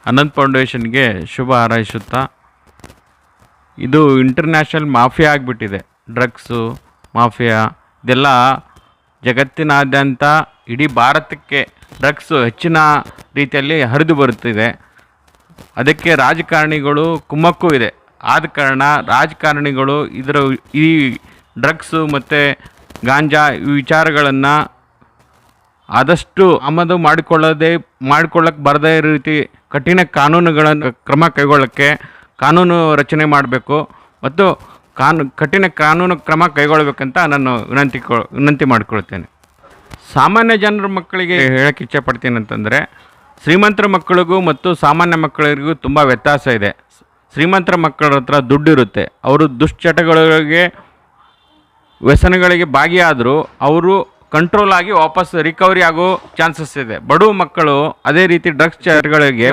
ಅನಂತ್ ಫೌಂಡೇಶನ್ಗೆ ಶುಭ ಹಾರೈಸುತ್ತಾ, ಇದು international mafia ಆಗಿಬಿಟ್ಟಿದೆ. Drugs mafia ಇದೆಲ್ಲ ಜಗತ್ತಿನಾದ್ಯಂತ ಇಡೀ ಭಾರತಕ್ಕೆ ಡ್ರಗ್ಸು ಹೆಚ್ಚಿನ ರೀತಿಯಲ್ಲಿ ಹರಿದು ಬರುತ್ತಿದೆ. ಅದಕ್ಕೆ ರಾಜಕಾರಣಿಗಳು ಕುಮ್ಮಕ್ಕೂ ಇದೆ. ಆದ ಕಾರಣ ರಾಜಕಾರಣಿಗಳು ಈ ಡ್ರಗ್ಸು ಮತ್ತು ಗಾಂಜಾ ಈ ವಿಚಾರಗಳನ್ನು ಆದಷ್ಟು ಆಮದು ಮಾಡಿಕೊಳ್ಳಕ್ಕೆ ಬರದೇ ಇರೋ ರೀತಿ ಕಠಿಣ ಕಾನೂನುಗಳನ್ನು ಕ್ರಮ ಕೈಗೊಳ್ಳೋಕ್ಕೆ ಕಾನೂನು ರಚನೆ ಮಾಡಬೇಕು ಮತ್ತು ಕಠಿಣ ಕಾನೂನು ಕ್ರಮ ಕೈಗೊಳ್ಳಬೇಕಂತ ನಾನು ವಿನಂತಿ ಮಾಡಿಕೊಳ್ತೇನೆ. ಸಾಮಾನ್ಯ ಜನರ ಮಕ್ಕಳಿಗೆ ಹೇಳಕ್ಕೆ ಇಚ್ಛೆಪಡ್ತೀನಿ ಅಂತಂದರೆ, ಶ್ರೀಮಂತರ ಮಕ್ಕಳಿಗೂ ಮತ್ತು ಸಾಮಾನ್ಯ ಮಕ್ಕಳಿಗೂ ತುಂಬ ವ್ಯತ್ಯಾಸ ಇದೆ. ಶ್ರೀಮಂತರ ಮಕ್ಕಳ ಹತ್ರ ದುಡ್ಡು ಇರುತ್ತೆ, ಅವರು ದುಶ್ಚಟಗಳಿಗೆ ವ್ಯಸನಗಳಿಗೆ ಭಾಗಿಯಾದರೂ ಅವರು ಕಂಟ್ರೋಲ್ ಆಗಿ ವಾಪಸ್ ರಿಕವರಿ ಆಗೋ ಚಾನ್ಸಸ್ ಇದೆ. ಬಡವ ಮಕ್ಕಳು ಅದೇ ರೀತಿ ಡ್ರಗ್ಸ್ ಚಟಗಳಿಗೆ